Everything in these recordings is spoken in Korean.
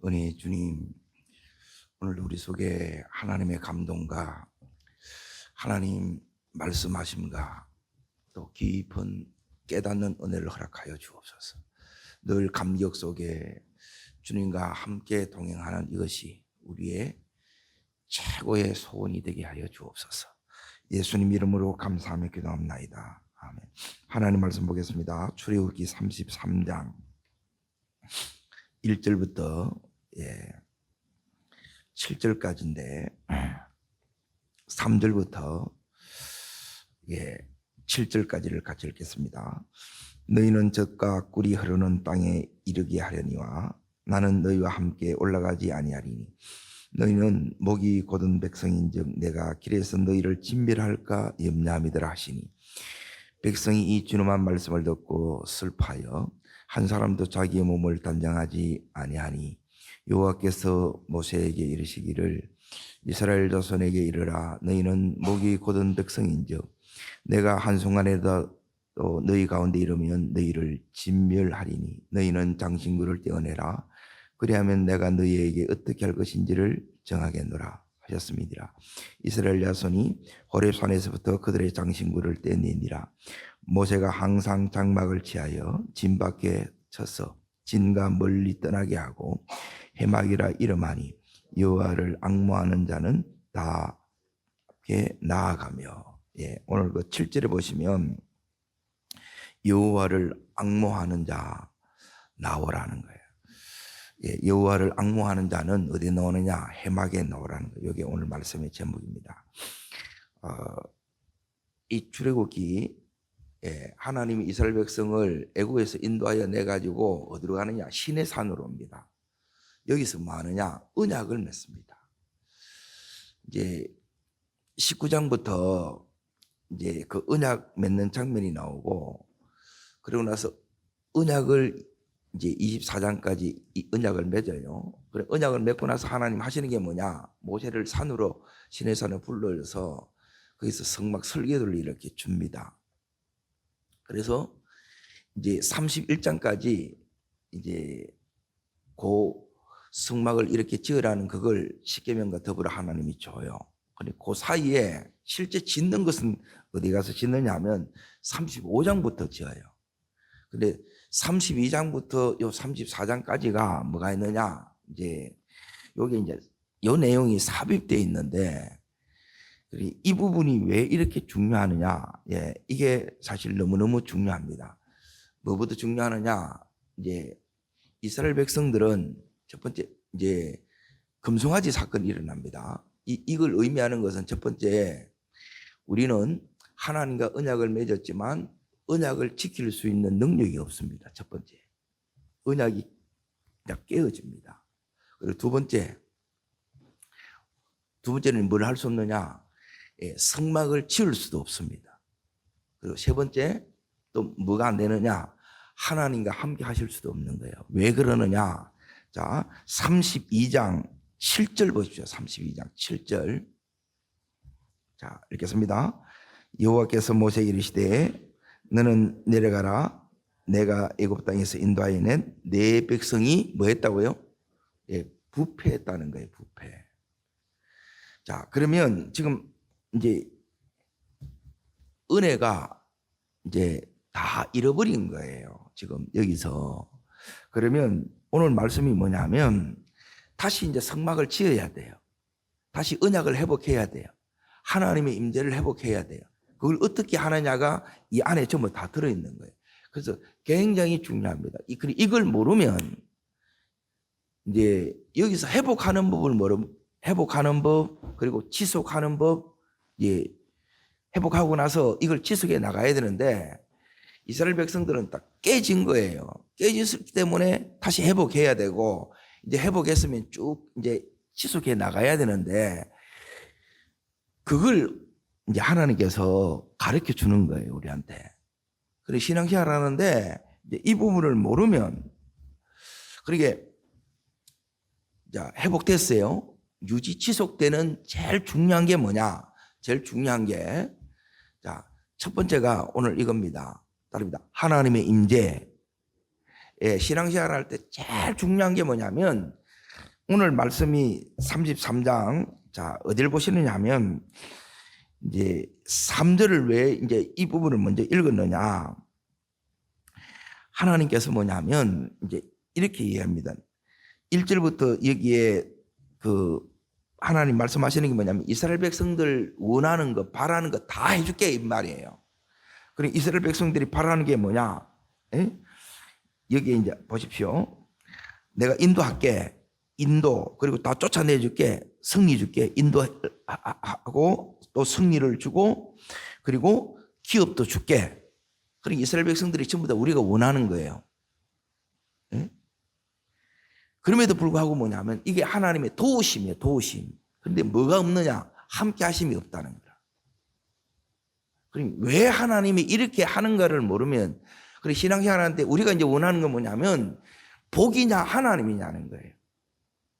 은혜의 주님, 오늘 우리 속에 하나님의 감동과 하나님 말씀하심과 또 깊은 깨닫는 은혜를 허락하여 주옵소서. 늘 감격 속에 주님과 함께 동행하는 이것이 우리의 최고의 소원이 되게 하여 주옵소서. 예수님 이름으로 감사하며 기도합나이다. 아멘. 하나님 말씀 보겠습니다. 출애굽기 33장 1절부터 7절까지인데 3절부터 7절까지를 같이 읽겠습니다. 너희는 젖과 꿀이 흐르는 땅에 이르게 하려니와 나는 너희와 함께 올라가지 아니하리니 너희는 목이 곧은 백성인즉 내가 길에서 너희를 진멸할까 염려함이더라 하시니 백성이 이 준엄한 말씀을 듣고 슬퍼하여 한 사람도 자기의 몸을 단장하지 아니하니 여호와께서 모세에게 이르시기를 이스라엘 자손에게 이르라 너희는 목이 곧은 백성인즉 내가 한순간에도 너희 가운데 이르면 너희를 진멸하리니 너희는 장신구를 떼어내라 그리하면 내가 너희에게 어떻게 할 것인지를 정하겠노라 하셨습니다. 이스라엘 자손이 호렙산에서부터 그들의 장신구를 떼내니라. 모세가 항상 장막을 취하여 진 밖에 쳐서 진과 멀리 떠나게 하고 해막이라 이름하니 여호와를 앙모하는 자는 다 앞에 나아가며 오늘 그 7절에 보시면 여호와를 앙모하는 자 나오라는 거예요. 여호와를 앙모하는 자는 어디에 나오느냐? 해막에 나오라는 거예요. 이게 오늘 말씀의 제목입니다. 이 출애굽기 하나님이 이스라엘 백성을 애굽에서 인도하여 내가지고 어디로 가느냐? 시내산으로 옵니다. 여기서 뭐 하느냐? 언약을 맺습니다. 이제 19장부터 이제 그 언약 맺는 장면이 나오고 그리고 나서 언약을 이제 24장까지 이 언약을 맺어요. 그래 언약을 맺고 나서 하나님 하시는 게 뭐냐? 모세를 산으로 시내산에 불러서 거기서 성막 설계도를 이렇게 줍니다. 그래서 이제 31장까지 이제 그 성막을 이렇게 지으라는 그걸 십계명과 더불어 하나님이 줘요. 근데 그 사이에 실제 짓는 것은 어디 가서 짓느냐 하면 35장부터 지어요. 근데 32장부터 요 34장까지가 뭐가 있느냐? 이제 여기 이제 요 내용이 삽입되어 있는데 이 부분이 왜 이렇게 중요하느냐? 이게 사실 너무너무 중요합니다. 뭐부터 중요하느냐? 이제 이스라엘 백성들은 첫 번째 이제 금송아지 사건이 일어납니다. 이걸 의미하는 것은 첫 번째 우리는 하나님과 언약을 맺었지만 언약을 지킬 수 있는 능력이 없습니다. 첫 번째 언약이 그냥 깨어집니다. 그리고 두 번째는 뭘 할 수 없느냐? 성막을 지을 수도 없습니다. 그리고 세 번째 또 뭐가 안 되느냐? 하나님과 함께 하실 수도 없는 거예요. 왜 그러느냐? 자, 32장 7절 보십시오. 32장 7절. 자, 읽겠습니다. 여호와께서 모세에게 이르시되 너는 내려가라. 내가 애굽 땅에서 인도하여 낸 내 백성이 뭐 했다고요? 부패했다는 거예요. 부패. 자, 그러면 지금 이제 은혜가 이제 다 잃어버린 거예요. 지금 여기서. 그러면 오늘 말씀이 뭐냐면 다시 이제 성막을 지어야 돼요. 다시 언약을 회복해야 돼요. 하나님의 임재를 회복해야 돼요. 그걸 어떻게 하느냐가 이 안에 전부 다 들어있는 거예요. 그래서 굉장히 중요합니다. 이걸 모르면 이제 여기서 회복하는 법을 회복하는 법 그리고 지속하는 법 회복하고 나서 이걸 지속해 나가야 되는데 이스라엘 백성들은 딱 깨진 거예요. 깨졌기 때문에 다시 회복해야 되고 이제 회복했으면 쭉 이제 지속해 나가야 되는데 그걸 이제 하나님께서 가르쳐 주는 거예요, 우리한테. 그래 신앙생활 하는데 이제 이 부분을 모르면 그러게 자, 회복됐어요. 유지 지속되는 제일 중요한 게 뭐냐? 제일 중요한 게 자, 첫 번째가 오늘 이겁니다. 다릅니다. 하나님의 임재. 신앙생활 할 때 제일 중요한 게 뭐냐면 오늘 말씀이 33장, 자, 어딜 보시느냐 하면, 이제 3절을 왜 이제 이 부분을 먼저 읽었느냐. 하나님께서 뭐냐면, 이제 이렇게 이해합니다. 1절부터 여기에 그 하나님 말씀하시는 게 뭐냐면, 이스라엘 백성들 원하는 거, 바라는 거 다 해줄게, 이 말이에요. 그리고 이스라엘 백성들이 바라는 게 뭐냐? 에? 여기에 이제 보십시오. 내가 인도할게. 인도, 그리고 다 쫓아내줄게. 승리 줄게. 인도하고 또 승리를 주고, 그리고 기업도 줄게. 그러니까 이스라엘 백성들이 전부 다 우리가 원하는 거예요. 에? 그럼에도 불구하고 뭐냐면 이게 하나님의 도우심이에요. 도우심. 그런데 뭐가 없느냐? 함께 하심이 없다는 거야. 그러니까 왜 하나님이 이렇게 하는가를 모르면, 그리고 신앙생활하는데 우리가 이제 원하는 건 뭐냐면 복이냐 하나님이냐는 거예요.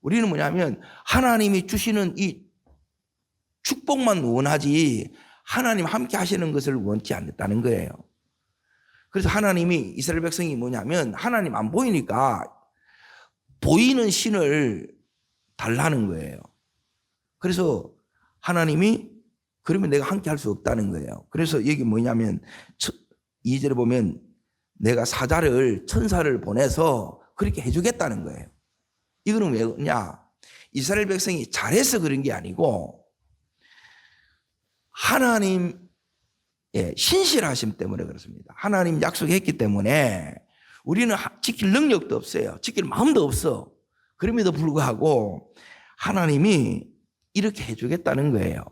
우리는 뭐냐면 하나님이 주시는 이 축복만 원하지 하나님 함께 하시는 것을 원치 않는다는 거예요. 그래서 하나님이 이스라엘 백성이 뭐냐면 하나님 안 보이니까 보이는 신을 달라는 거예요. 그래서 하나님이 그러면 내가 함께 할 수 없다는 거예요. 그래서 여기 뭐냐면 2절에 보면 내가 사자를 천사를 보내서 그렇게 해주겠다는 거예요. 이거는 왜 그러냐? 이스라엘 백성이 잘해서 그런 게 아니고 하나님의 신실하심 때문에 그렇습니다. 하나님 약속했기 때문에 우리는 지킬 능력도 없어요. 지킬 마음도 없어. 그럼에도 불구하고 하나님이 이렇게 해주겠다는 거예요.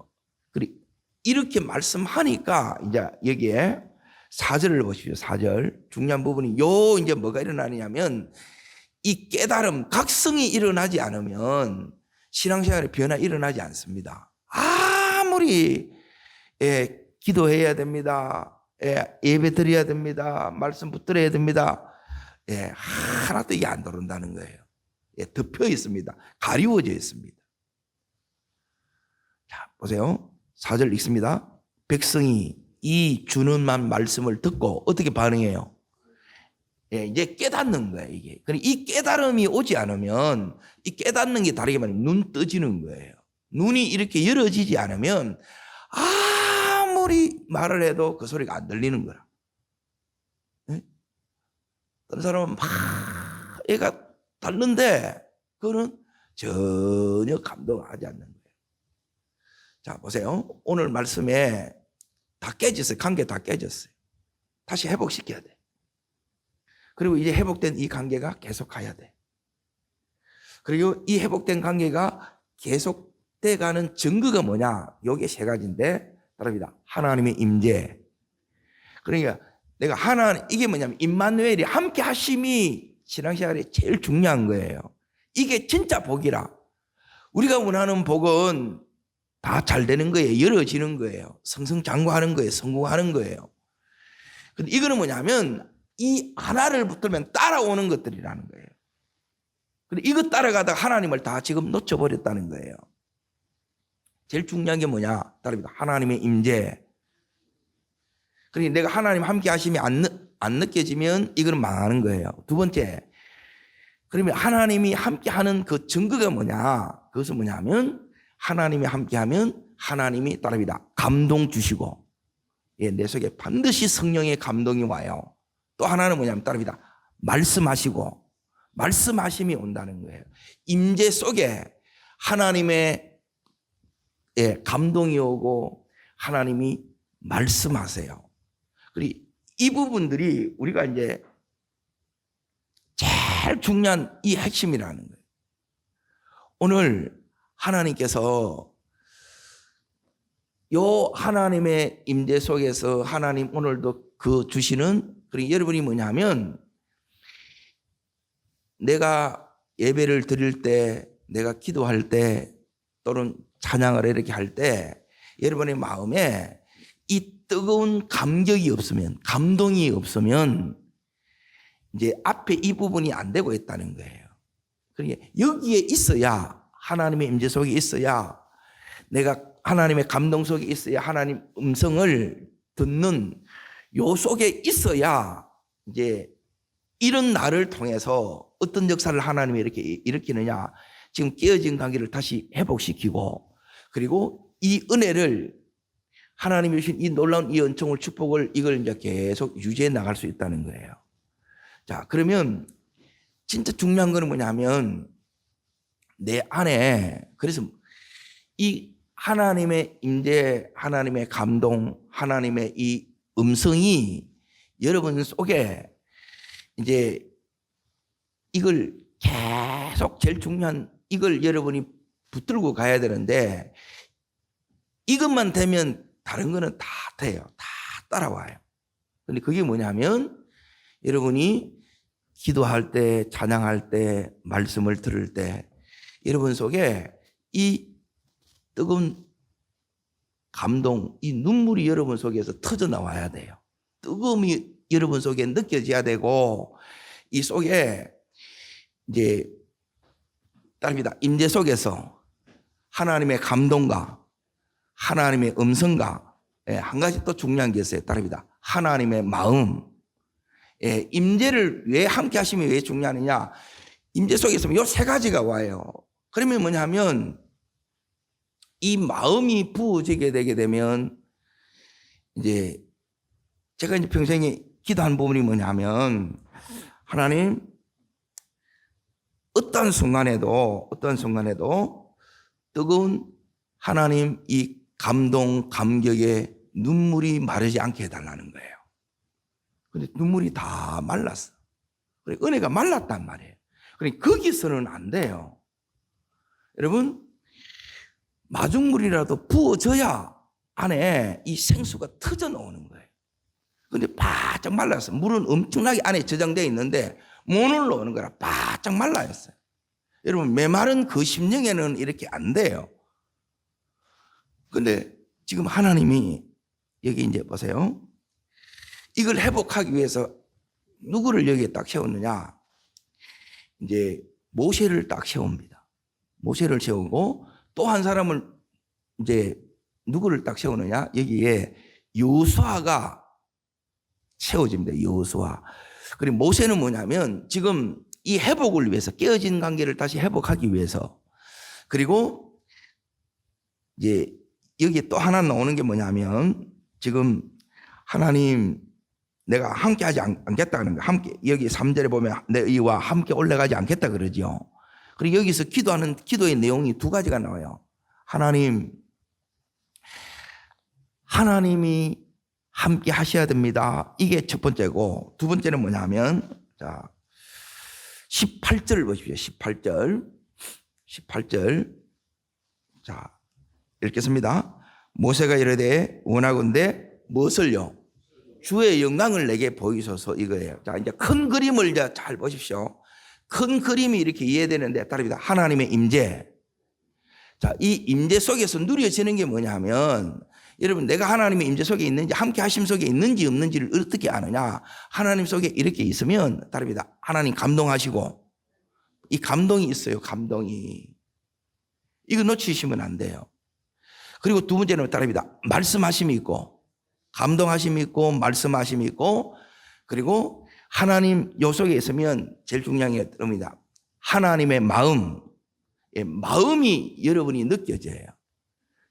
그리고 이렇게 말씀하니까 이제 여기에 4절을 보십시오. 4절 중요한 부분이 이제 뭐가 일어나냐면 이 깨달음, 각성이 일어나지 않으면 신앙생활에 변화 일어나지 않습니다. 아무리 기도해야 됩니다. 예배 드려야 됩니다. 말씀 붙들어야 됩니다. 하나도 이게 안 들어온다는 거예요. 덮여 있습니다. 가리워져 있습니다. 자, 보세요. 4절 읽습니다. 백성이 이 주는만 말씀을 듣고 어떻게 반응해요? 이제 깨닫는 거예요, 이게. 그러니까 이 깨달음이 오지 않으면, 이 깨닫는 게 다르게 말하면 눈 떠지는 거예요. 눈이 이렇게 열어지지 않으면 아무리 말을 해도 그 소리가 안 들리는 거라. 다른 사람은 막 애가 닳는데 그거는 전혀 감동하지 않는 거예요. 자, 보세요. 오늘 말씀에 다 깨졌어요. 관계 다 깨졌어요. 다시 회복시켜야 돼. 그리고 이제 회복된 이 관계가 계속 가야 돼. 그리고 이 회복된 관계가 계속돼 가는 증거가 뭐냐? 요게 세 가지인데, 따릅니다. 하나님의 임재. 그러니까 내가 이게 뭐냐면 임마누엘이 함께 하심이 신앙생활에 제일 중요한 거예요. 이게 진짜 복이라. 우리가 원하는 복은 다 잘 되는 거예요. 열어지는 거예요. 성성장구하는 거예요. 성공하는 거예요. 근데 이거는 뭐냐면 이 하나를 붙들면 따라오는 것들이라는 거예요. 근데 이거 따라가다가 하나님을 다 지금 놓쳐버렸다는 거예요. 제일 중요한 게 뭐냐? 따릅니다. 하나님의 임재. 그러니까 내가 하나님 함께 하심이 안 느껴지면 이거는 망하는 거예요. 두 번째, 그러면 하나님이 함께 하는 그 증거가 뭐냐? 그것은 뭐냐면 하나님이 함께 하면 하나님이 따릅니다. 감동 주시고, 내 속에 반드시 성령의 감동이 와요. 또 하나는 뭐냐면 따릅니다. 말씀하시고, 말씀하심이 온다는 거예요. 임재 속에 하나님의 감동이 오고 하나님이 말씀하세요. 그리고 이 부분들이 우리가 이제 제일 중요한 이 핵심이라는 거예요. 오늘 하나님께서 요 하나님의 임재 속에서 하나님 오늘도 그 주시는, 그리고 여러분이 뭐냐면 내가 예배를 드릴 때, 내가 기도할 때, 또는 찬양을 이렇게 할 때 여러분의 마음에 이 뜨거운 감격이 없으면, 감동이 없으면 이제 앞에 이 부분이 안 되고 있다는 거예요. 그러니까 여기에 있어야, 하나님의 임재 속에 있어야, 내가 하나님의 감동 속에 있어야, 하나님 음성을 듣는 요 속에 있어야 이제 이런 나를 통해서 어떤 역사를 하나님이 이렇게 일으키느냐, 지금 깨어진 관계를 다시 회복시키고, 그리고 이 은혜를 하나님이 주신 이 놀라운 이 은총을, 축복을, 이걸 이제 계속 유지해 나갈 수 있다는 거예요. 자, 그러면 진짜 중요한 거는 뭐냐면 내 안에, 그래서 이 하나님의 임재, 하나님의 감동, 하나님의 이 음성이 여러분 속에 이제 이걸 계속, 제일 중요한 이걸 여러분이 붙들고 가야 되는데, 이것만 되면 다른 거는 다 돼요. 다 따라와요. 근데 그게 뭐냐면 여러분이 기도할 때, 찬양할 때, 말씀을 들을 때 여러분 속에 이 뜨거운 감동, 이 눈물이 여러분 속에서 터져 나와야 돼요. 뜨거움이 여러분 속에 느껴져야 되고, 이 속에 이제 따릅니다. 임재 속에서 하나님의 감동과 하나님의 음성과, 한 가지 또 중요한 게 있어요. 따릅니다. 하나님의 마음. 임재를 왜 함께 하시면 왜 중요하느냐? 임재 속에서 요 세 가지가 와요. 그러면 뭐냐면 이 마음이 부어지게 되게 되면, 이제 제가 이제 평생에 기도한 부분이 뭐냐면, 하나님, 어떤 순간에도 뜨거운 하나님 이 감동, 감격에 눈물이 마르지 않게 해달라는 거예요. 근데 눈물이 다 말랐어. 그래, 은혜가 말랐단 말이에요. 그래, 거기서는 안 돼요. 여러분, 마중물이라도 부어져야 안에 이 생수가 터져 나오는 거예요. 근데 바짝 말랐어. 물은 엄청나게 안에 저장되어 있는데 못 올라오는 거라 바짝 말라였어요. 여러분, 메마른 그 심령에는 이렇게 안 돼요. 근데 지금 하나님이 여기 이제 보세요. 이걸 회복하기 위해서 누구를 여기에 딱 세웠느냐? 이제 모세를 딱 세웁니다. 모세를 세우고 또 한 사람을 이제 누구를 딱 세우느냐? 여기에 여호수아가 세워집니다. 여호수아. 그리고 모세는 뭐냐면 지금 이 회복을 위해서, 깨어진 관계를 다시 회복하기 위해서, 그리고 이제 여기 또 하나 나오는 게 뭐냐면 지금 하나님, 내가 함께 하지 않겠다는 거예요. 함께, 여기 3절에 보면 내 의와 함께 올라가지 않겠다 그러죠. 그리고 여기서 기도하는 기도의 내용이 두 가지가 나와요. 하나님이 함께 하셔야 됩니다. 이게 첫 번째고, 두 번째는 뭐냐면, 자, 18절 보십시오. 18절. 자, 읽겠습니다. 모세가 이르되 원하건대 무엇을요? 주의 영광을 내게 보이소서, 이거예요. 자, 이제 큰 그림을 이제 잘 보십시오. 큰 그림이 이렇게 이해되는데, 따릅니다. 하나님의 임재. 자, 이 임재 속에서 누려지는 게 뭐냐면, 여러분, 내가 하나님의 임재 속에 있는지, 함께 하심 속에 있는지 없는지를 어떻게 아느냐? 하나님 속에 이렇게 있으면, 따릅니다. 하나님 감동하시고, 이 감동이 있어요. 감동이. 이거 놓치시면 안 돼요. 그리고 두 번째는 따릅니다. 말씀하심이 있고, 감동하심이 있고, 말씀하심이 있고, 그리고 하나님 요 속에 있으면 제일 중요한 게 따릅니다. 하나님의 마음. 마음이 여러분이 느껴져요.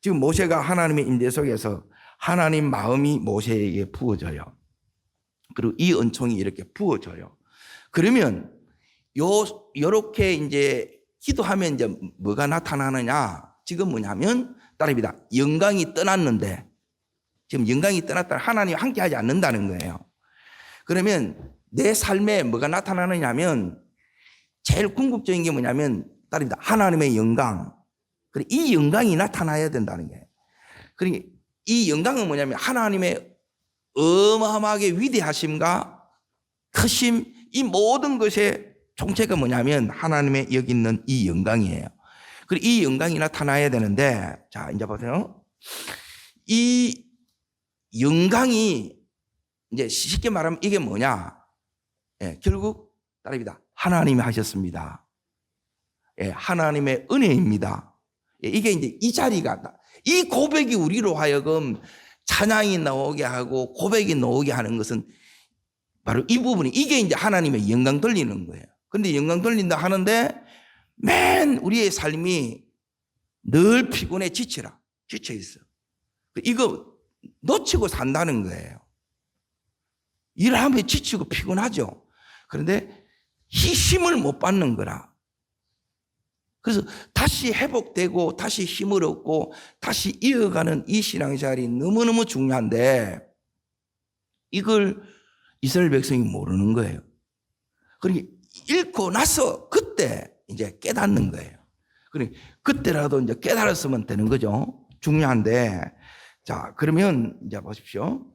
지금 모세가 하나님의 임재 속에서 하나님 마음이 모세에게 부어져요. 그리고 이 은총이 이렇게 부어져요. 그러면 요렇게 이제 기도하면 이제 뭐가 나타나느냐? 지금 뭐냐면 따릅니다. 영광이 떠났는데, 지금 영광이 떠났다, 하나님 함께 하지 않는다는 거예요. 그러면 내 삶에 뭐가 나타나느냐면 제일 궁극적인 게 뭐냐면 따릅니다. 하나님의 영광. 그리고 이 영광이 나타나야 된다는 거예요. 그리고 이 영광은 뭐냐면 하나님의 어마어마하게 위대하심과 크심, 이 모든 것의 총체가 뭐냐면 하나님의 여기 있는 이 영광이에요. 그리고 이 영광이 나타나야 되는데, 자, 이제 보세요. 이 영광이 이제 쉽게 말하면 이게 뭐냐? 결국 따릅니다. 하나님이 하셨습니다. 하나님의 은혜입니다. 이게 이제 이 자리가, 이 고백이 우리로 하여금 찬양이 나오게 하고 고백이 나오게 하는 것은 바로 이 부분이, 이게 이제 하나님의 영광 돌리는 거예요. 근데 영광 돌린다 하는데 맨 우리의 삶이 늘 피곤해 지쳐 있어. 이거 놓치고 산다는 거예요. 일하면 지치고 피곤하죠. 그런데 힘을 못 받는 거라. 그래서 다시 회복되고 다시 힘을 얻고 다시 이어가는 이 신앙생활이 너무너무 중요한데 이걸 이스라엘 백성이 모르는 거예요. 그러니까 읽고 나서 그때 이제 깨닫는 거예요. 그러니까 그때라도 이제 깨달았으면 되는 거죠. 중요한데 자 그러면 이제 보십시오.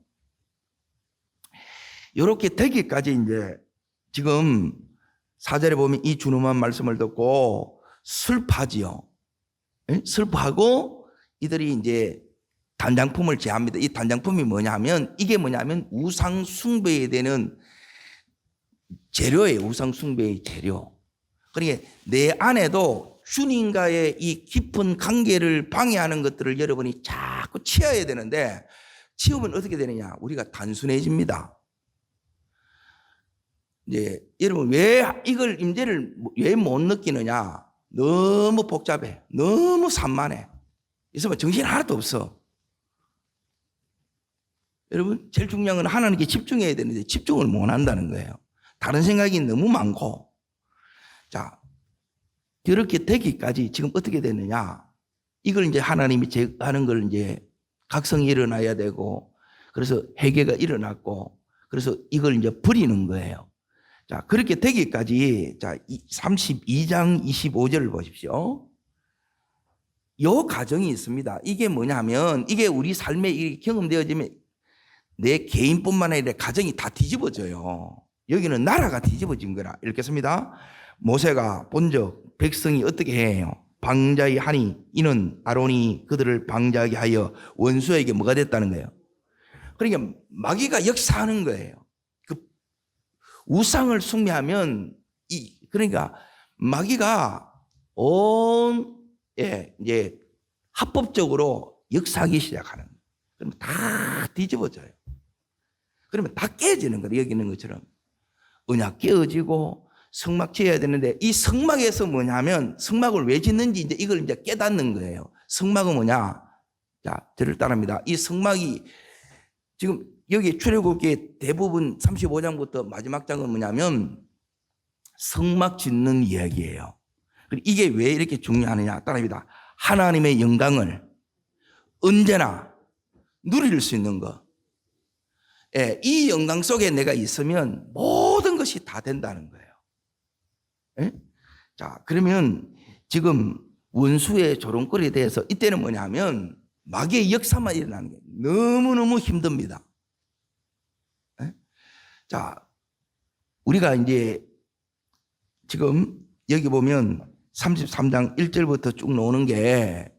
이렇게 되기까지 이제 지금 4절에 보면 이 준엄한 말씀을 듣고 슬퍼하지요. 슬퍼하고 이들이 이제 단장품을 제합니다. 이 단장품이 뭐냐면 이게 뭐냐면 우상 숭배에 되는 재료예요. 우상 숭배의 재료. 그러니까 내 안에도 주님과의 이 깊은 관계를 방해하는 것들을 여러분이 자꾸 치워야 되는데 치우면 어떻게 되느냐? 우리가 단순해집니다. 이제 여러분 왜 이걸 임재를 왜 못 느끼느냐? 너무 복잡해. 너무 산만해. 있으면 정신 하나도 없어. 여러분 제일 중요한 건 하나님께 집중해야 되는데 집중을 못 한다는 거예요. 다른 생각이 너무 많고. 자, 그렇게 되기까지 지금 어떻게 되느냐? 이걸 이제 하나님이 하는 걸 이제 각성이 일어나야 되고, 그래서 회개가 일어났고, 그래서 이걸 이제 버리는 거예요. 자, 그렇게 되기까지, 자, 32장 25절을 보십시오. 요 과정이 있습니다. 이게 뭐냐면, 이게 우리 삶에 경험되어지면 내 개인뿐만 아니라 가정이 다 뒤집어져요. 여기는 나라가 뒤집어진 거라. 읽겠습니다. 모세가 본적 백성이 어떻게 해요? 방자히 하니 이는 아론이 그들을 방자하게 하여 원수에게 뭐가 됐다는 거예요. 그러니까 마귀가 역사하는 거예요. 그 우상을 숭배하면 그러니까 마귀가 이제 합법적으로 역사하기 시작하는 거예요. 그러면 다 뒤집어져요. 그러면 다 깨지는 거예요. 여기 있는 것처럼 언약 깨어지고 성막 지어야 되는데 이 성막에서 뭐냐면 성막을 왜 짓는지 이제 이걸 이제 깨닫는 거예요. 성막은 뭐냐? 자, 저를 따릅니다. 이 성막이 지금 여기 출애굽기 대부분 35장부터 마지막 장은 뭐냐면 성막 짓는 이야기예요. 이게 왜 이렇게 중요하느냐? 따릅니다. 하나님의 영광을 언제나 누릴 수 있는 것. 예, 이 영광 속에 내가 있으면 모든 것이 다 된다는 거예요. 예? 자, 그러면 지금 원수의 조롱거리에 대해서 이때는 뭐냐면 마귀의 역사만 일어나는 게 너무너무 힘듭니다. 예? 자, 우리가 이제 지금 여기 보면 33장 1절부터 쭉 나오는 게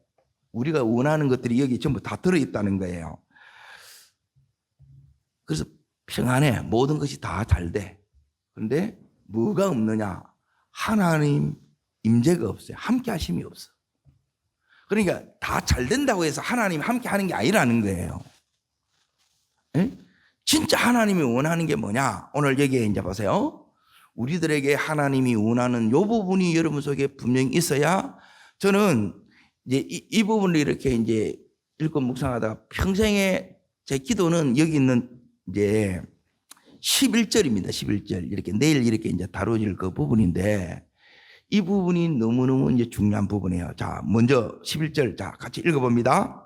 우리가 원하는 것들이 여기 전부 다 들어있다는 거예요. 그래서 평안해. 모든 것이 다 잘 돼. 그런데 뭐가 없느냐? 하나님 임재가 없어요. 함께 하심이 없어. 그러니까 다 잘 된다고 해서 하나님 함께 하는 게 아니라는 거예요. 에? 진짜 하나님이 원하는 게 뭐냐? 오늘 여기에 이제 보세요. 우리들에게 하나님이 원하는 요 부분이 여러분 속에 분명히 있어야 저는 이제 이 부분을 이렇게 이제 읽고 묵상하다가 평생에 제 기도는 여기 있는 이제 11절입니다. 11절. 이렇게 내일 이렇게 이제 다뤄질 그 부분인데 이 부분이 너무너무 이제 중요한 부분이에요. 자, 먼저 11절. 자, 같이 읽어봅니다.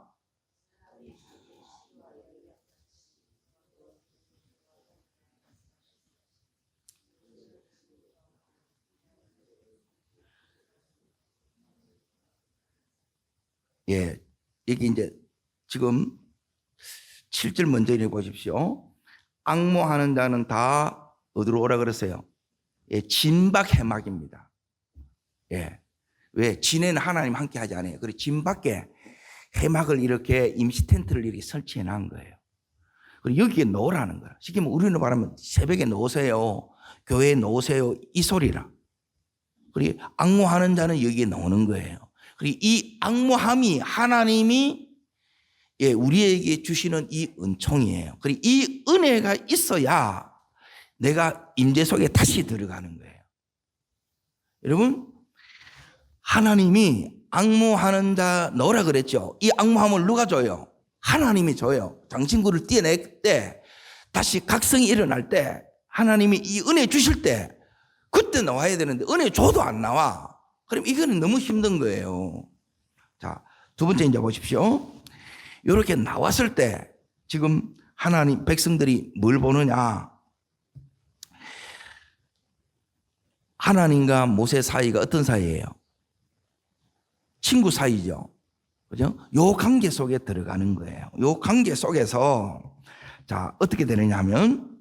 예. 여기 이제 지금 7절 먼저 읽어보십시오. 앙모하는 자는 다 어디로 오라 그랬어요? 예, 진박 해막입니다. 예. 왜? 진에는 하나님 함께 하지 않아요. 그리고 진 밖에 해막을 이렇게 임시 텐트를 이렇게 설치해 놓은 거예요. 그리고 여기에 놓으라는 거예요. 쉽게 우리는 말하면 새벽에 놓으세요. 교회에 놓으세요. 이 소리라. 그리고 앙모하는 자는 여기에 놓는 거예요. 그리고 이 앙모함이 하나님이 예, 우리에게 주시는 이 은총이에요. 그리고 이 은혜가 있어야 내가 임재 속에 다시 들어가는 거예요. 여러분, 하나님이 앙무하는 자 넣으라 그랬죠. 이 앙무함을 누가 줘요? 하나님이 줘요. 장신구를 떼낼 때, 다시 각성이 일어날 때, 하나님이 이 은혜 주실 때 그때 나와야 되는데 은혜 줘도 안 나와. 그럼 이거는 너무 힘든 거예요. 자, 두 번째 이제 보십시오. 이렇게 나왔을 때 지금 하나님 백성들이 뭘 보느냐? 하나님과 모세 사이가 어떤 사이예요? 친구 사이죠. 그죠? 요 관계 속에 들어가는 거예요. 요 관계 속에서 자, 어떻게 되느냐 하면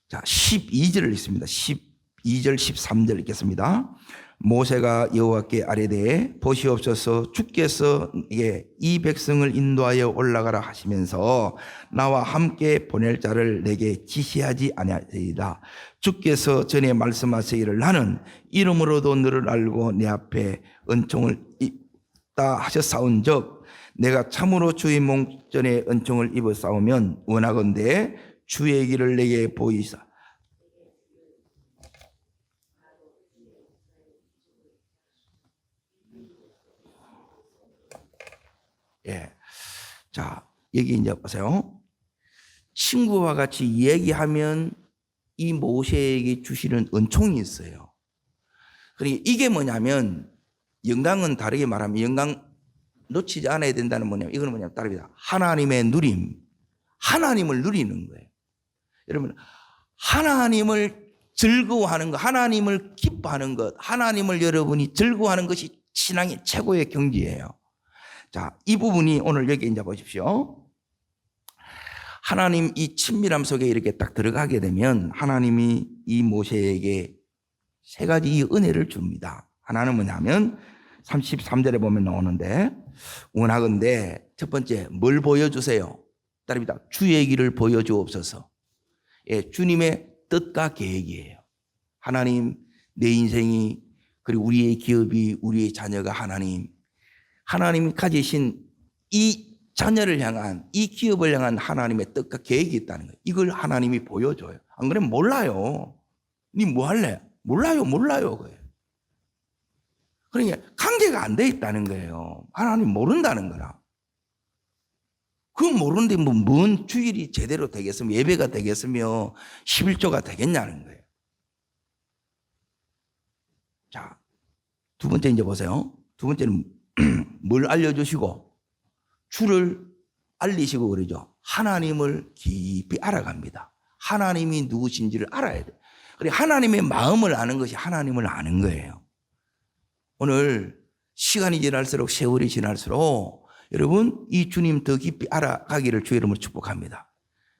자, 12절을 읽습니다. 12절, 13절 읽겠습니다. 모세가 여호와께 아뢰되 보시옵소서 주께서 이 백성을 인도하여 올라가라 하시면서 나와 함께 보낼 자를 내게 지시하지 아니하리이다. 주께서 전에 말씀하시기를 나는 이름으로도 너를 알고 내 앞에 은총을 입다 하셨사온즉 내가 참으로 주의 목전에 은총을 입어 싸우면 원하건대 주의 길을 내게 보이사. 예. 자, 여기 이제 보세요. 친구와 같이 얘기하면 이 모세에게 주시는 은총이 있어요. 그러니까 이게 뭐냐면 영광은 다르게 말하면 영광 놓치지 않아야 된다는 뭐냐면 이거는 뭐냐면 다릅니다. 하나님의 누림, 하나님을 누리는 거예요. 여러분, 하나님을 즐거워하는 것, 하나님을 기뻐하는 것, 하나님을 여러분이 즐거워하는 것이 신앙의 최고의 경지예요. 자, 이 부분이 오늘 여기 이제 보십시오. 하나님 이 친밀함 속에 이렇게 딱 들어가게 되면 하나님이 이 모세에게 세 가지 이 은혜를 줍니다. 하나는 뭐냐면 33절에 보면 나오는데 원하건대 첫 번째 뭘 보여주세요? 따릅니다. 주의 길을 보여주옵소서. 예, 주님의 뜻과 계획이에요. 하나님, 내 인생이 그리고 우리의 기업이 우리의 자녀가 하나님이 가지신 이 자녀를 향한 이 기업을 향한 하나님의 뜻과 계획이 있다는 거예요. 이걸 하나님이 보여줘요. 안 그러면 몰라요. 니 뭐 할래? 몰라요. 그거예요. 그러니까 관계가 안 돼 있다는 거예요. 하나님 모른다는 거라. 그 모르는데 뭔 주일이 제대로 되겠으며 예배가 되겠으며 11조가 되겠냐는 거예요. 자, 두 번째 이제 보세요. 두 번째는 뭘 알려주시고 주를 알리시고 그러죠. 하나님을 깊이 알아갑니다. 하나님이 누구신지를 알아야 돼요. 그리고 하나님의 마음을 아는 것이 하나님을 아는 거예요. 오늘 시간이 지날수록 세월이 지날수록 여러분 이 주님 더 깊이 알아가기를 주의 이름으로 축복합니다.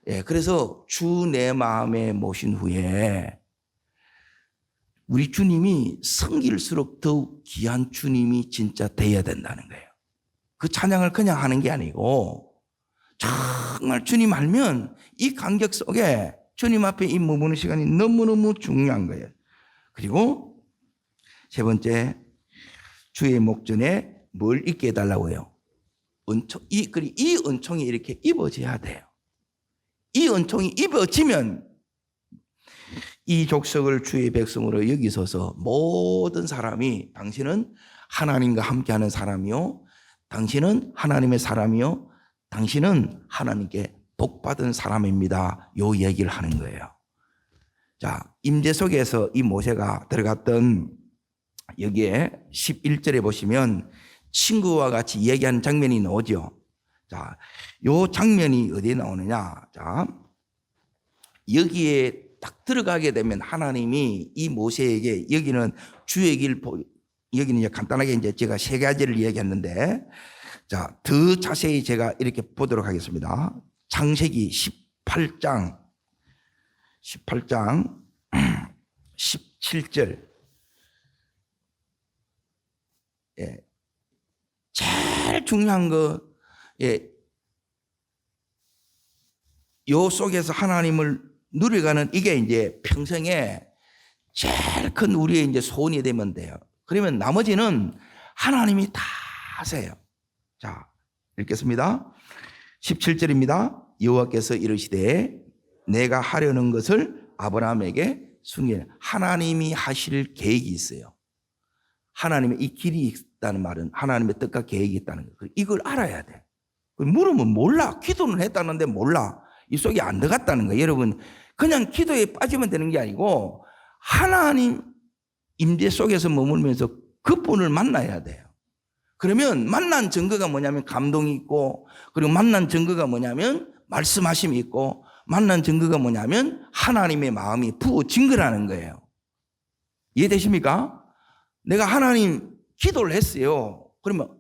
예, 그래서 주 내 마음에 모신 후에 우리 주님이 섬길수록 더욱 귀한 주님이 진짜 돼야 된다는 거예요. 그 찬양을 그냥 하는 게 아니고 정말 주님 알면 이 간격 속에 주님 앞에 이 머무는 시간이 너무너무 중요한 거예요. 그리고 세 번째 주의 목전에 뭘 입게 해달라고 해요? 은총. 이 은총이 이렇게 입어져야 돼요. 이 은총이 입어지면 이 족속을 주의 백성으로 여기소서 모든 사람이 당신은 하나님과 함께하는 사람이요, 당신은 하나님의 사람이요, 당신은 하나님께 복받은 사람입니다. 요 얘기를 하는 거예요. 자, 임재 속에서 이 모세가 들어갔던 여기에 11절에 보시면 친구와 같이 얘기하는 장면이 나오죠. 자, 요 장면이 어디에 나오느냐? 자, 여기에 딱 들어가게 되면 하나님이 이 모세에게 여기는 주의 길, 여기는 이제 간단하게 이제 제가 세 가지를 얘기했는데, 자, 더 자세히 제가 이렇게 보도록 하겠습니다. 창세기 18장 17절. 예. 제일 중요한 거, 예. 요 속에서 하나님을 누려가는 이게 이제 평생에 제일 큰 우리의 이제 소원이 되면 돼요. 그러면 나머지는 하나님이 다 하세요. 자, 읽겠습니다. 17절입니다. 여호와께서 이르시되 내가 하려는 것을 아브라함에게 숨기라. 하나님이 하실 계획이 있어요. 하나님의 이 길이 있다는 말은 하나님의 뜻과 계획이 있다는 거예요. 이걸 알아야 돼. 물으면 몰라. 기도는 했다는데 몰라. 이 속에 안 들어갔다는 거예요. 여러분, 그냥 기도에 빠지면 되는 게 아니고 하나님 임재 속에서 머물면서 그분을 만나야 돼요. 그러면 만난 증거가 뭐냐면 감동이 있고, 그리고 만난 증거가 뭐냐면 말씀하심이 있고, 만난 증거가 뭐냐면 하나님의 마음이 부어진 거라는 거예요. 이해되십니까? 내가 하나님 기도를 했어요. 그러면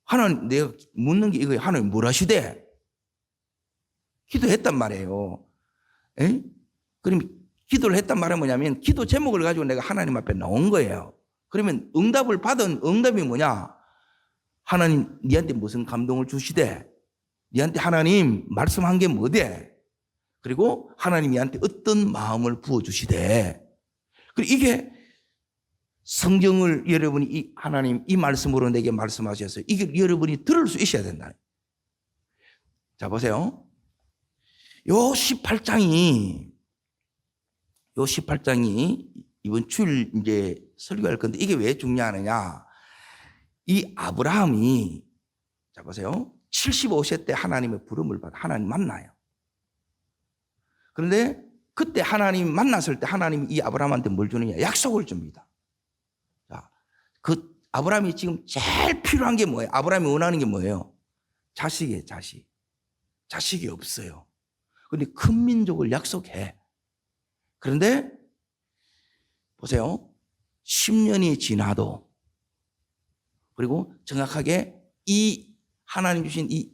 하나님, 내가 묻는 게 이거예요. 하나님 뭘 하시대? 기도했단 말이에요. 에? 그럼 기도를 했단 말은 뭐냐면 기도 제목을 가지고 내가 하나님 앞에 나온 거예요. 그러면 응답을 받은 응답이 뭐냐? 하나님 니한테 무슨 감동을 주시대? 니한테 하나님 말씀한 게 뭐대? 그리고 하나님이 니한테 어떤 마음을 부어주시대? 그리고 이게 성경을 여러분이 이 하나님 이 말씀으로 내게 말씀하셔서 이게 여러분이 들을 수 있어야 된다. 자, 보세요. 요 18장이 이번 주일 이제 설교할 건데 이게 왜 중요하느냐? 이 아브라함이, 자, 보세요. 75세 때 하나님의 부름을 받아 하나님 만나요. 그런데 그때 하나님 만났을 때 하나님이 이 아브라함한테 뭘 주느냐? 약속을 줍니다. 자, 그 아브라함이 지금 제일 필요한 게 뭐예요? 아브라함이 원하는 게 뭐예요? 자식이에요, 자식. 자식이 없어요. 그런데 큰 민족을 약속해. 그런데 보세요. 10년이 지나도, 그리고 정확하게 이 하나님 주신 이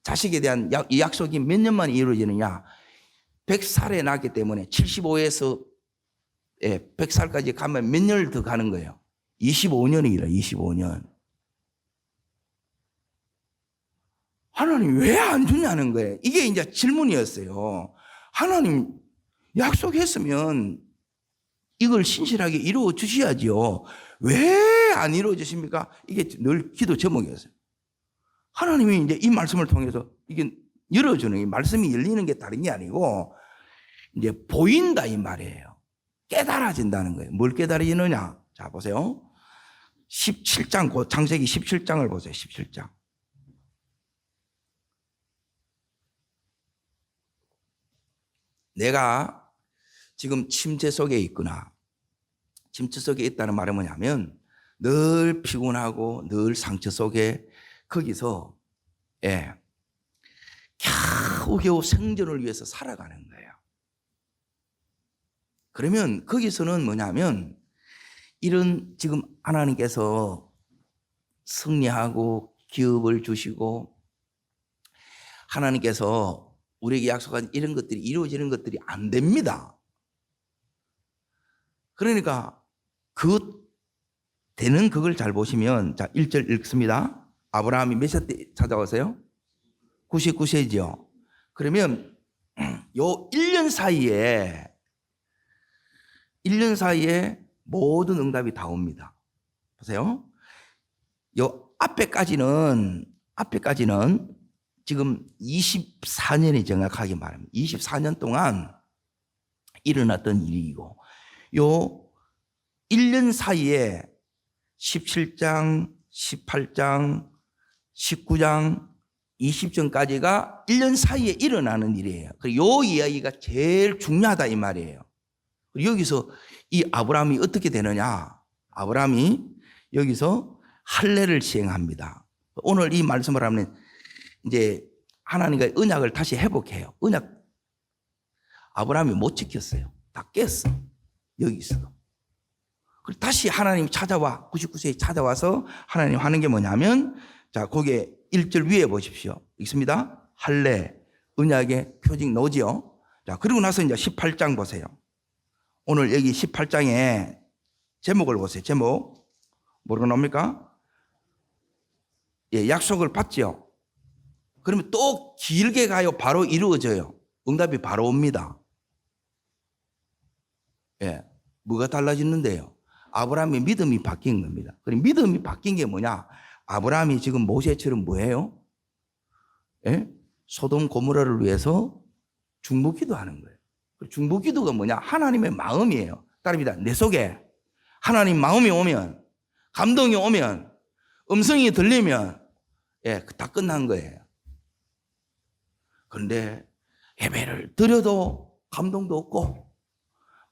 자식에 대한 이 약속이 몇 년 만에 이루어지느냐? 100살에 낳기 때문에 75에서 100살까지 가면 몇 년을 더 가는 거예요? 25년이라 25년. 하나님 왜 안 주냐는 거예요. 이게 이제 질문이었어요. 하나님 약속했으면 이걸 신실하게 이루어 주셔야지요. 왜 안 이루어 주십니까? 이게 늘 기도 제목이었어요. 하나님이 이제 이 말씀을 통해서 이게 열어주는, 이 말씀이 열리는 게 다른 게 아니고 이제 보인다 이 말이에요. 깨달아진다는 거예요. 뭘 깨달아지느냐? 자, 보세요. 17장, 창세기 17장을 보세요. 17장. 내가 지금 침체 속에 있구나. 침체 속에 있다는 말은 뭐냐면 늘 피곤하고 늘 상처 속에 거기서 겨우겨우 생존을 위해서 살아가는 거예요. 그러면 거기서는 뭐냐면 이런 지금 하나님께서 승리하고 기업을 주시고 하나님께서 우리에게 약속한 이런 것들이 이루어지는 것들이 안 됩니다. 그러니까 되는 그걸 잘 보시면, 자, 1절 읽습니다. 아브라함이 몇 세 때 찾아왔어요? 99세죠. 그러면 요 1년 사이에 모든 응답이 다 옵니다. 보세요. 요 앞에까지는 지금 24년이 정확하게 말합니다. 24년 동안 일어났던 일이고, 요 1년 사이에 17장, 18장, 19장, 20장까지가 1년 사이에 일어나는 일이에요. 그리고 이 이야기가 제일 중요하다 이 말이에요. 그리고 여기서 이 아브라함이 어떻게 되느냐? 아브라함이 여기서 할례를 시행합니다. 오늘 이 말씀을 하면 이제 하나님과 언약을 다시 회복해요. 언약 아브라함이 못 지켰어요. 다 깼어. 여기서. 그리고 다시 하나님 찾아와 99세에 찾아와서 하나님 하는 게 뭐냐면, 자, 거기에 1절 위에 보십시오. 있습니다. 할례, 언약의 표징 나오지요. 자, 그리고 나서 이제 18장 보세요. 오늘 여기 18장에 제목을 보세요. 제목 뭐라고 나옵니까? 약속을 받죠. 그러면 또 길게 가요. 바로 이루어져요. 응답이 바로 옵니다. 뭐가 달라지는데요? 아브라함의 믿음이 바뀐 겁니다. 그럼 믿음이 바뀐 게 뭐냐? 아브라함이 지금 모세처럼 뭐예요? 소돔 고모라를 위해서 중보기도 하는 거예요. 중보기도가 뭐냐? 하나님의 마음이에요. 따릅니다. 내 속에 하나님 마음이 오면, 감동이 오면, 음성이 들리면 다 끝난 거예요. 그런데 예배를 드려도 감동도 없고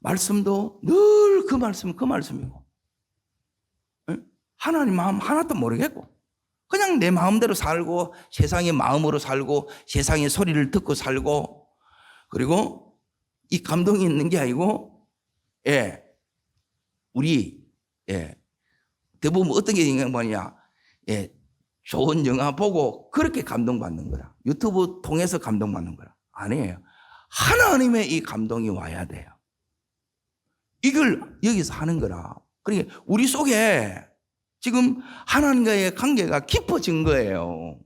말씀도 늘 그 말씀이고 하나님 마음 하나도 모르겠고 그냥 내 마음대로 살고 세상의 마음으로 살고 세상의 소리를 듣고 살고 그리고 이 감동이 있는 게 아니고 우리 대부분 어떤 게 있는 거냐 좋은 영화 보고 그렇게 감동받는 거라 유튜브 통해서 감동받는 거라 아니에요. 하나님의 이 감동이 와야 돼요. 이걸 여기서 하는 거라. 그러니까 우리 속에 지금 하나님과의 관계가 깊어진 거예요.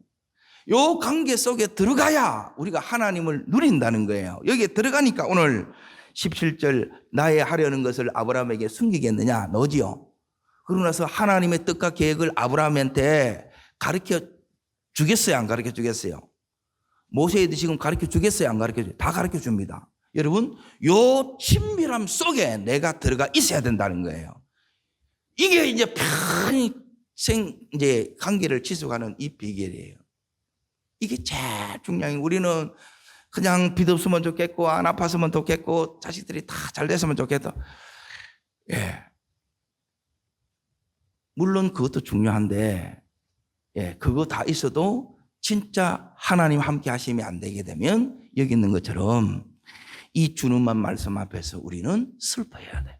요 관계 속에 들어가야 우리가 하나님을 누린다는 거예요. 여기에 들어가니까 오늘 17절 나의 하려는 것을 아브라함에게 숨기겠느냐 너지요. 그러고 나서 하나님의 뜻과 계획을 아브라함한테 가르쳐 주겠어요 안 가르쳐 주겠어요? 모세에도 지금 가르쳐 주겠어요 안 가르쳐 주겠어요? 다 가르쳐 줍니다. 여러분 요 친밀함 속에 내가 들어가 있어야 된다는 거예요. 이게 이제 평생 이제 관계를 지속하는 이 비결이에요. 이게 제일 중요한 게 우리는 그냥 빚 없으면 좋겠고 안 아팠으면 좋겠고 자식들이 다 잘 됐으면 좋겠다. 물론 그것도 중요한데 그거 다 있어도 진짜 하나님 함께 하심이 안 되게 되면 여기 있는 것처럼 이 주님만 말씀 앞에서 우리는 슬퍼해야 돼.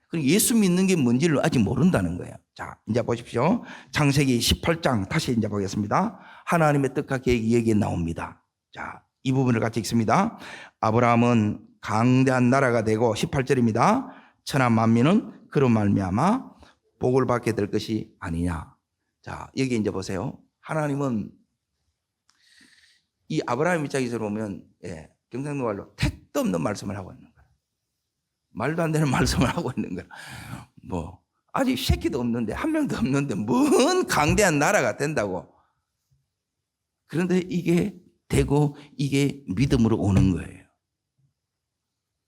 그리고 예수 믿는 게 뭔지를 아직 모른다는 거예요. 자, 이제 보십시오. 창세기 18장 다시 이제 보겠습니다. 하나님의 뜻과 계획이 여기에 나옵니다. 자, 이 부분을 같이 읽습니다. 아브라함은 강대한 나라가 되고 18절입니다. 천하 만민은 그로 말미암아 복을 받게 될 것이 아니냐. 자, 여기 이제 보세요. 하나님은 이 아브라함 입장에서 보면 경상도 말로 택도 없는 말씀을 하고 있는 거야. 말도 안 되는 말씀을 하고 있는 거야. 뭐 아직 새끼도 없는데 한 명도 없는데 뭔 강대한 나라가 된다고. 그런데 이게 되고 이게 믿음으로 오는 거예요.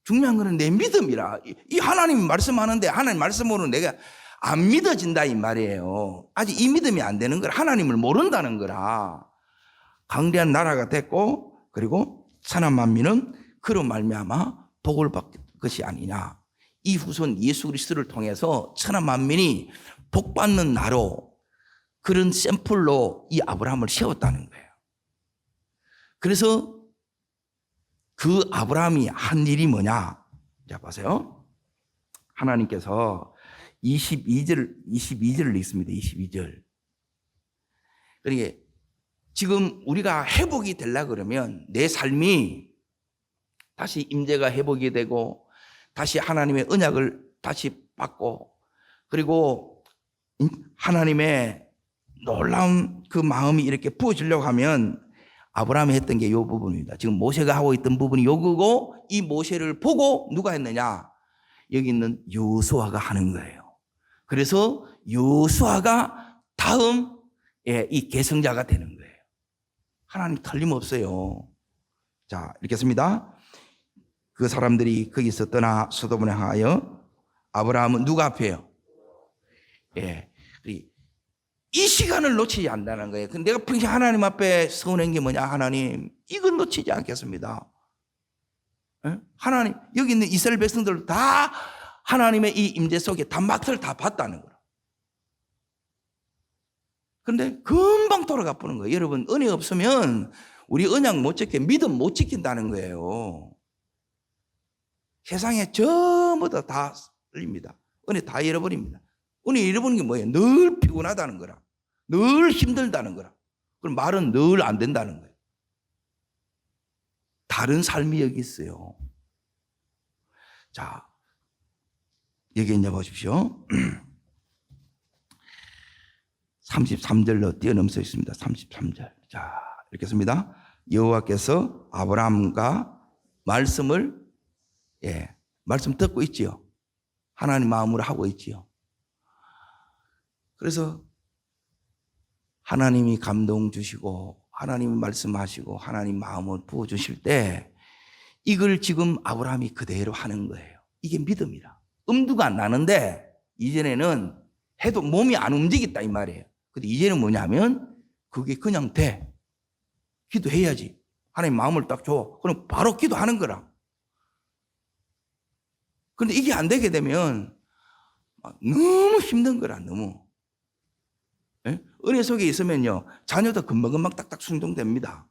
중요한 거는 내 믿음이라. 이 하나님 말씀하는데 하나님 말씀으로 내가 안 믿어진다 이 말이에요. 아직 이 믿음이 안 되는 거라. 하나님을 모른다는 거라. 강대한 나라가 됐고 그리고 천하 만민은 그로 말미암아 복을 받을 것이 아니냐. 이 후손 예수 그리스도를 통해서 천하 만민이 복받는 나로 그런 샘플로 이 아브라함을 세웠다는 거예요. 그래서 그 아브라함이 한 일이 뭐냐. 자 보세요. 하나님께서 22절을 읽습니다. 22절. 그러니까 지금 우리가 회복이 되려고 그러면 내 삶이 다시 임재가 회복이 되고 다시 하나님의 언약을 다시 받고 그리고 하나님의 놀라운 그 마음이 이렇게 부어지려고 하면 아브라함이 했던 게 이 부분입니다. 지금 모세가 하고 있던 부분이 요거고 이 모세를 보고 누가 했느냐? 여기 있는 여호수아가 하는 거예요. 그래서 여호수아가 다음 이 계승자가 되는 거예요. 하나님 틀림없어요. 자, 읽겠습니다. 그 사람들이 거기서 떠나 소돔을 향하여 아브라함은 누가 앞에요? 이 시간을 놓치지 않는다는 거예요. 내가 평생 하나님 앞에 서운한 게 뭐냐? 하나님, 이건 놓치지 않겠습니다. 하나님, 여기 있는 이스라엘 백성들 다 하나님의 이 임재 속에 단막을 다 봤다는 거예요. 그런데 금방 돌아가 보는 거예요. 여러분, 은혜 없으면 우리 언약 못 지켜, 믿음 못 지킨다는 거예요. 세상에 전부 다 흘립니다. 은혜 다 잃어버립니다. 은혜 잃어버리는 게 뭐예요? 늘 피곤하다는 거라. 늘 힘들다는 거라. 그럼 말은 늘 안 된다는 거예요. 다른 삶이 여기 있어요. 자, 여기 이제 보십시오. 33절로 뛰어넘어 있습니다. 33절. 자, 읽겠습니다. 여호와께서 아브라함과 말씀을 말씀 듣고 있지요. 하나님 마음으로 하고 있지요. 그래서 하나님이 감동 주시고 하나님이 말씀하시고 하나님 마음을 부어주실 때 이걸 지금 아브라함이 그대로 하는 거예요. 이게 믿음이라. 엄두가 안 나는데 이전에는 해도 몸이 안 움직였다 이 말이에요. 근데 이제는 뭐냐면 그게 그냥 돼. 기도해야지. 하나님 마음을 딱 줘. 그럼 바로 기도하는 거라. 그런데 이게 안 되게 되면 너무 힘든 거라, 너무. 예? 은혜 속에 있으면요, 자녀도 금방금방 딱딱 순종됩니다.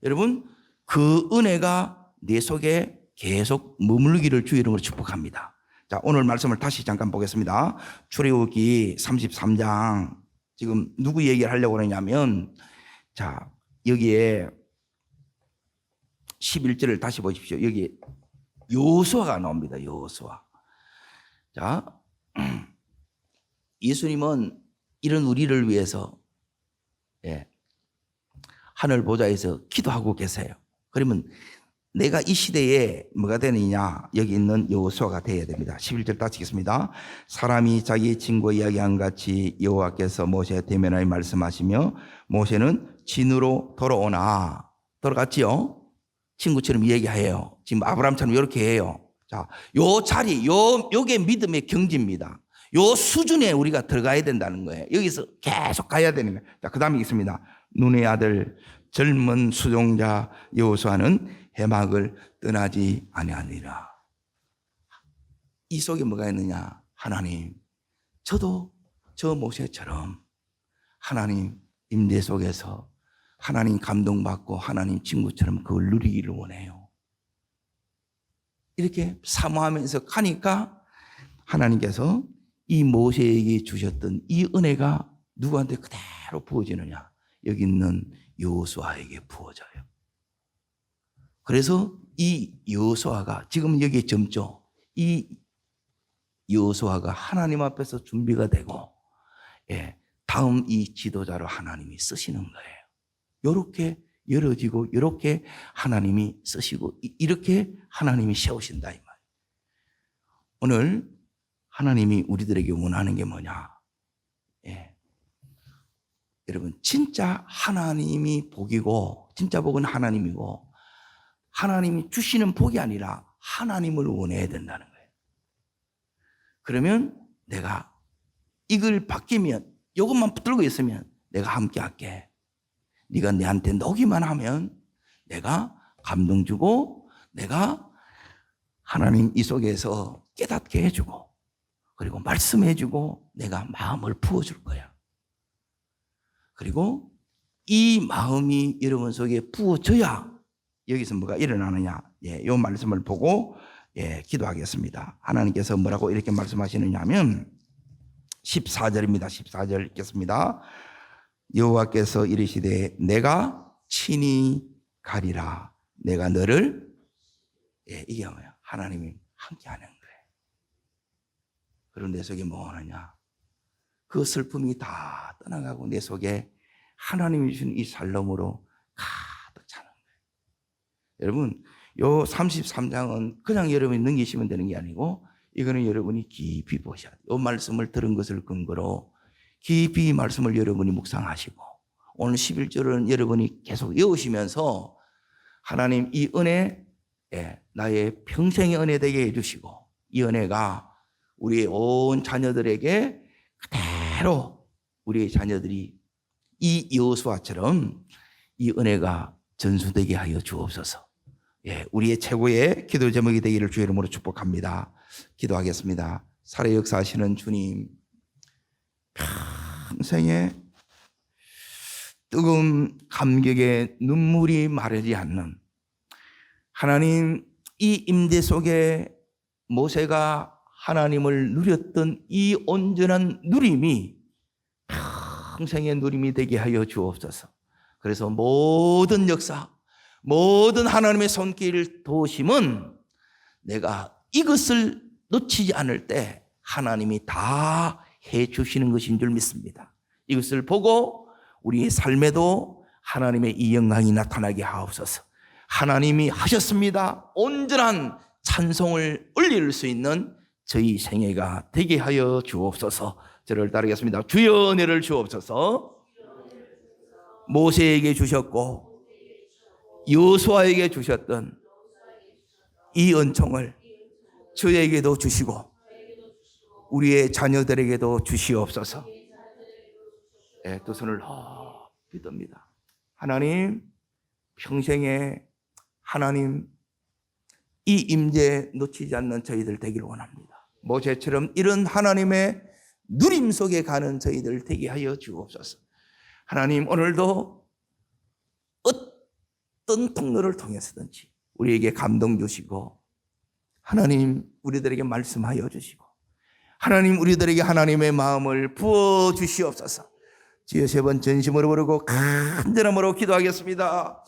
여러분, 그 은혜가 내 속에 계속 머물기를 주의 이름으로 축복합니다. 자, 오늘 말씀을 다시 잠깐 보겠습니다. 출애굽기 33장. 지금 누구 얘기를 하려고 그러냐면, 자, 여기에 11절을 다시 보십시오. 여기 여호수아가 나옵니다. 여호수아. 자, 예수님은 이런 우리를 위해서 하늘 보좌에서 기도하고 계세요. 그러면 내가 이 시대에 뭐가 되느냐, 여기 있는 여호수아가 되어야 됩니다. 11절 따지겠습니다. 사람이 자기 친구와 이야기한 같이 여호와께서 모세에 대면하여 말씀하시며 모세는 진으로 돌아오나. 돌아갔지요? 친구처럼 이야기해요. 지금 아브라함처럼 이렇게 해요. 자, 요 자리, 요게 믿음의 경지입니다. 요 수준에 우리가 들어가야 된다는 거예요. 여기서 계속 가야 되는 거예요. 자, 그 다음에 있습니다. 눈의 아들 젊은 수종자 여호수아는 해막을 떠나지 아니하니라. 이 속에 뭐가 있느냐? 하나님, 저도 저 모세처럼 하나님 임재 속에서 하나님 감동받고 하나님 친구처럼 그걸 누리기를 원해요. 이렇게 사모하면서 가니까 하나님께서 이 모세에게 주셨던 이 은혜가 누구한테 그대로 부어지느냐? 여기 있는 여호수아에게 부어져요. 그래서 이 여호수아가 지금 여기에 점죠. 이 여호수아가 하나님 앞에서 준비가 되고, 다음 이 지도자로 하나님이 쓰시는 거예요. 이렇게 열어지고 이렇게 하나님이 쓰시고 이렇게 하나님이 세우신다 이 말. 오늘 하나님이 우리들에게 원하는 게 뭐냐? 여러분, 진짜 하나님이 복이고 진짜 복은 하나님이고 하나님이 주시는 복이 아니라 하나님을 원해야 된다는 거예요. 그러면 내가 이걸 바뀌면, 이것만 붙들고 있으면 내가 함께 할게. 네가 내한테 놓기만 하면 내가 감동 주고 내가 하나님 이 속에서 깨닫게 해주고 그리고 말씀해주고 내가 마음을 부어줄 거야. 그리고 이 마음이 여러분 속에 부어져야 여기서 뭐가 일어나느냐? 이 말씀을 보고 기도하겠습니다. 하나님께서 뭐라고 이렇게 말씀하시느냐 하면 14절입니다. 14절 읽겠습니다. 여호와께서 이르시되 내가 친히 가리라. 내가 너를, 이게 뭐야? 하나님이 함께 하는 거예요. 그리고 내 속에 뭐 하느냐? 그 슬픔이 다 떠나가고 내 속에 하나님이 주신 이 살롬으로 가득 차는 거예요. 여러분, 요 33장은 그냥 여러분이 넘기시면 되는 게 아니고 이거는 여러분이 깊이 보셔야 돼요. 이 말씀을 들은 것을 근거로 깊이 이 말씀을 여러분이 묵상하시고 오늘 11절은 여러분이 계속 외우시면서 하나님 이 은혜, 나의 평생의 은혜 되게 해주시고 이 은혜가 우리의 온 자녀들에게 그대로 우리의 자녀들이 이 여호수아처럼 이 은혜가 전수되게 하여 주옵소서. 우리의 최고의 기도 제목이 되기를 주의 이름으로 축복합니다. 기도하겠습니다. 살아 역사하시는 주님, 평생에 뜨거운 감격에 눈물이 마르지 않는 하나님, 이 임재 속에 모세가 하나님을 누렸던 이 온전한 누림이 평생의 누림이 되게 하여 주옵소서. 그래서 모든 역사, 모든 하나님의 손길 도우심은 내가 이것을 놓치지 않을 때 하나님이 다 해주시는 것인 줄 믿습니다. 이것을 보고 우리의 삶에도 하나님의 이 영광이 나타나게 하옵소서. 하나님이 하셨습니다. 온전한 찬송을 올릴 수 있는 저희 생애가 되게 하여 주옵소서. 저를 따르겠습니다. 주여 은혜를 주옵소서. 모세에게 주셨고 여호수아에게 주셨던 이 은총을 저에게도 주시고 우리의 자녀들에게도 주시옵소서. 네, 두 손을 높이 듭니다. 하나님, 평생에 하나님 이 임재 놓치지 않는 저희들 되기를 원합니다. 모세처럼 이런 하나님의 누림 속에 가는 저희들 되게 하여 주옵소서. 하나님, 오늘도 어떤 통로를 통해서든지 우리에게 감동 주시고 하나님 우리들에게 말씀하여 주시고 하나님 우리들에게 하나님의 마음을 부어 주시옵소서. 주여, 세 번 전심으로 부르고 간절함으로 기도하겠습니다.